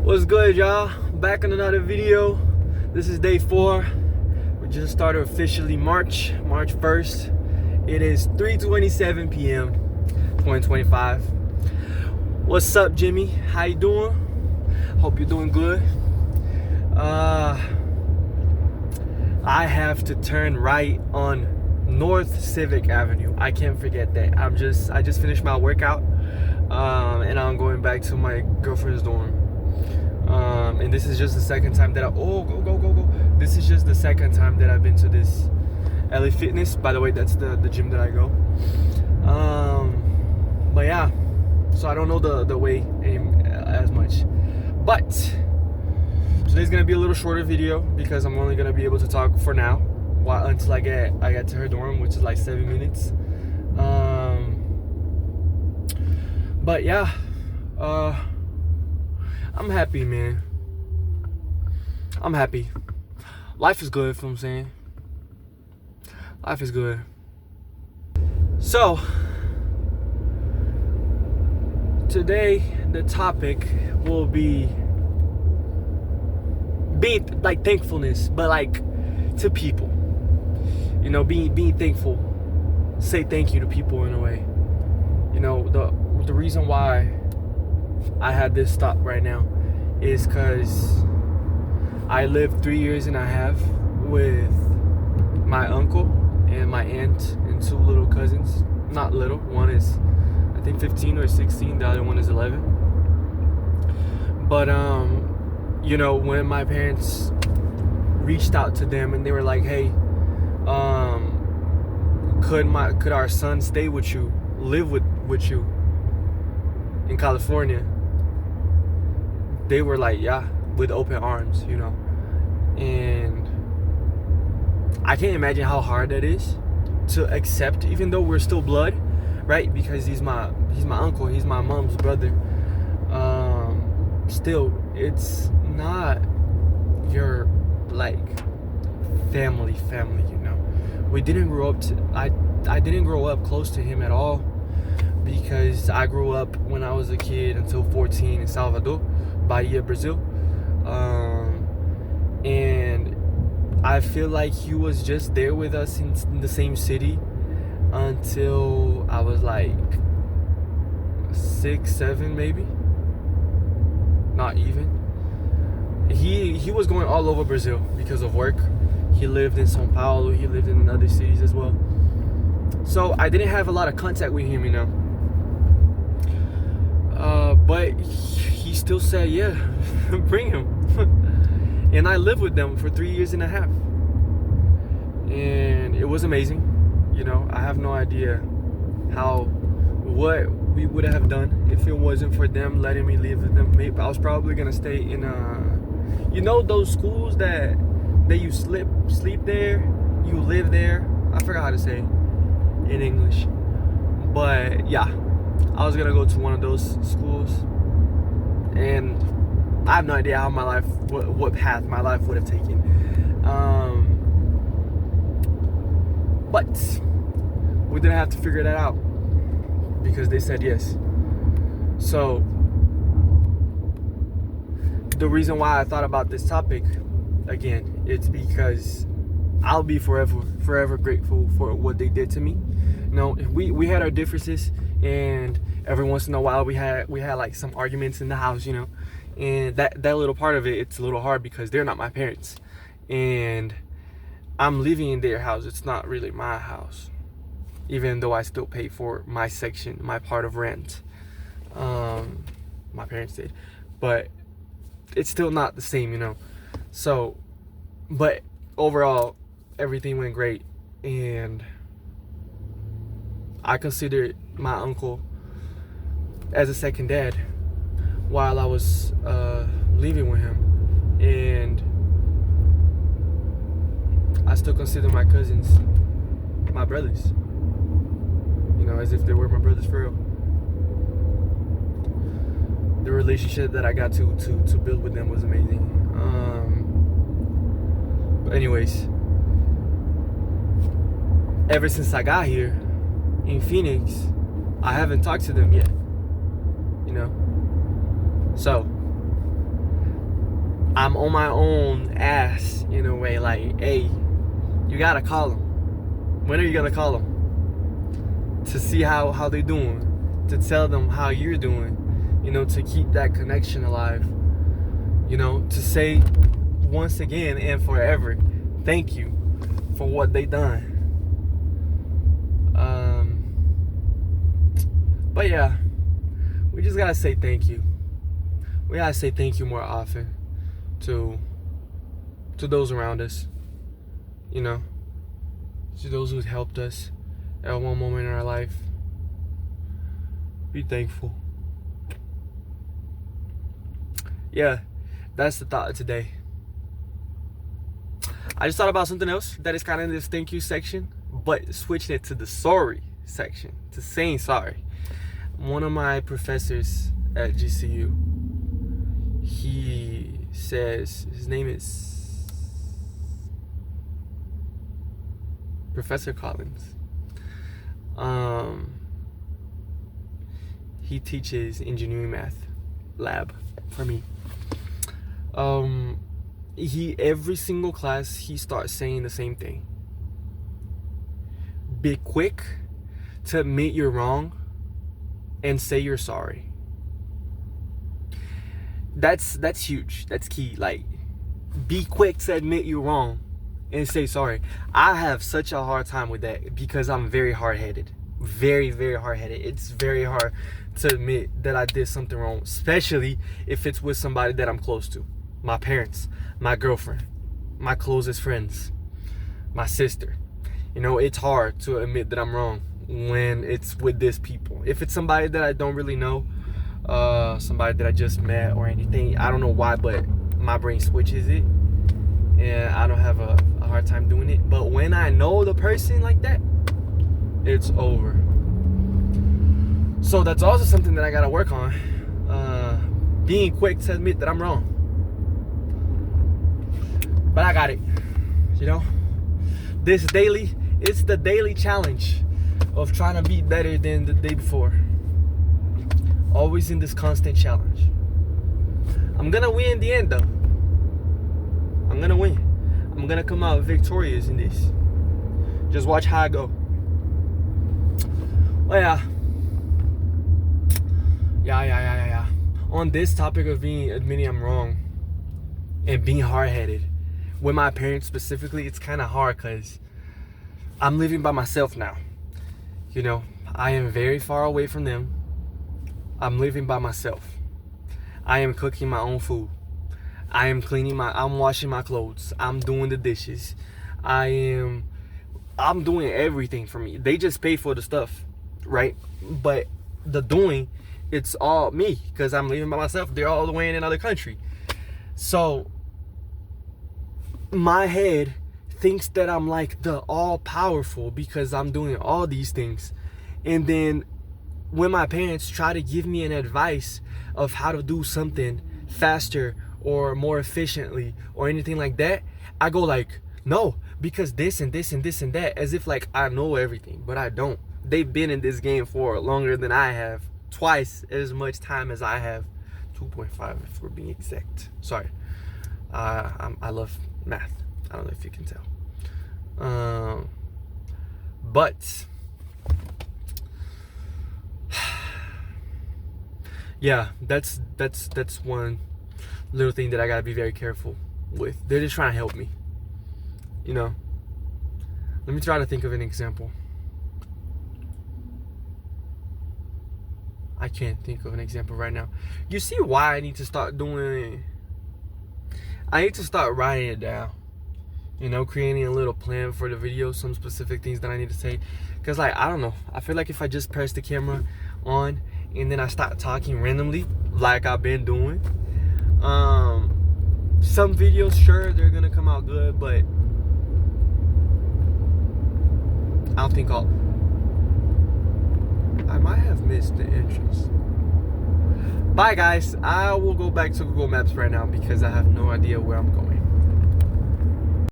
What's good, y'all? Back in another video. This is day 4. We just started officially March 1st. It is 3:27 p.m. 2025. What's up, Jimmy? How you doing? Hope you're doing good. I have to turn right on North Civic Avenue. I can't forget that. I just finished my workout, and I'm going back to my girlfriend's dorm. And this is just the second time that go. This is just the second time that I've been to this LA Fitness. By the way, that's the gym that I go. But yeah, so I don't know the way as much. But today's gonna be a little shorter video because I'm only gonna be able to talk for now until I get to her dorm, which is like 7 minutes. But yeah, I'm happy, man. I'm happy. Life is good, you know what I'm saying? Life is good. So, today the topic will be like thankfulness, but like to people. You know, being thankful. Say thank you to people in a way. You know, the reason why I had this stop right now is because I lived 3 years and a half with my uncle and my aunt and 2 little cousins. Not little. One is, I think, 15 or 16. The other one is 11. But you know, when my parents reached out to them and they were like, "Hey, could our son stay with you, live with you in California?" They were like, "Yeah," with open arms, you know. And I can't imagine how hard that is to accept, even though we're still blood, right? Because he's my uncle, he's my mom's brother. Still, it's not your like family, you know. We didn't grow up I didn't grow up close to him at all, because I grew up when I was a kid until 14 in Salvador, Bahia, Brazil. And I feel like he was just there with us in the same city until I was like 6, 7 maybe. Not even. He was going all over Brazil because of work. He lived in São Paulo, he lived in other cities as well. So I didn't have a lot of contact with him, you know. But he still said, "Yeah, bring him." And I lived with them for 3 years and a half. And it was amazing. You know, I have no idea what we would have done if it wasn't for them letting me live with them. Maybe I was probably gonna stay in you know, those schools that you sleep there, you live there. I forgot how to say it in English. But yeah, I was gonna go to one of those schools, and I have no idea how what path my life would have taken. But we didn't have to figure that out because they said yes. So the reason why I thought about this topic again, it's because I'll be forever grateful for what they did to me. You know, we had our differences, and every once in a while we had like some arguments in the house, you know. And that little part of it's a little hard because they're not my parents, and I'm living in their house. It's not really my house, even though I still pay for my section, my part of rent. My parents did, but it's still not the same, you know. So, but overall, everything went great, and I considered my uncle as a second dad while I was living with him, and I still consider my cousins my brothers, you know, as if they were my brothers for real. The relationship that I got to build with them was amazing. But anyways, ever since I got here in Phoenix, I haven't talked to them yet, you know. So I'm on my own ass in a way. Like, hey, you gotta call them. When are you gonna call them? To see how they're doing. To tell them how you're doing. You know, to keep that connection alive. You know, to say once again and forever, thank you for what they done. But yeah, we just gotta say thank you. We gotta say thank you more often to those around us. You know, to those who helped us at one moment in our life. Be thankful. Yeah, that's the thought of today. I just thought about something else that is kind of in this thank you section, but switching it to the sorry section, to saying sorry. One of my professors at GCU, he says, his name is Professor Collins. He teaches engineering math lab for me. Every single class he starts saying the same thing. Be quick to admit you're wrong and say you're sorry. That's huge. That's key. Like, be quick to admit you're wrong and say sorry. I have such a hard time with that because I'm very hard-headed. Very, very hard-headed. It's very hard to admit that I did something wrong, especially if it's with somebody that I'm close to. My parents, my girlfriend, my closest friends, my sister. You know, it's hard to admit that I'm wrong when it's with these people. If it's somebody that I don't really know, somebody that I just met or anything, I don't know why, but my brain switches it and I don't have a hard time doing it. But when I know the person like that, it's over. So that's also something that I gotta work on. Being quick to admit that I'm wrong. But I got it. You know, it's the daily challenge of trying to be better than the day before. Always in this constant challenge. I'm gonna win in the end though. I'm gonna win. I'm gonna come out victorious in this. Just watch how I go. Oh yeah. Yeah. On this topic of admitting I'm wrong and being hard-headed, with my parents specifically, it's kind of hard because I'm living by myself now. You know, I am very far away from them. I'm living by myself. I am cooking my own food. I'm washing my clothes. I'm doing the dishes. I'm doing everything for me. They just pay for the stuff, right? But the doing, it's all me because I'm living by myself. They're all the way in another country. So my head thinks that I'm like the all-powerful because I'm doing all these things. And then when my parents try to give me an advice of how to do something faster or more efficiently or anything like that, I go like, no, because this and this and this and that, as if like I know everything, but I don't. They've been in this game for longer than I have, twice as much time as I have, 2.5 if we're being exact. Sorry, I love math. I don't know if you can tell. But yeah, that's one little thing that I gotta be very careful with. They're just trying to help me, you know. Let me try to think of an example. I can't think of an example right now. You see why I need to start doing? I need to start writing it down. You know, creating a little plan for the video, some specific things that I need to say. Because, like, I don't know. I feel like if I just press the camera on and then I start talking randomly, like I've been doing, some videos, sure, they're going to come out good, but I don't think I might have missed the entrance. Bye, guys. I will go back to Google Maps right now because I have no idea where I'm going.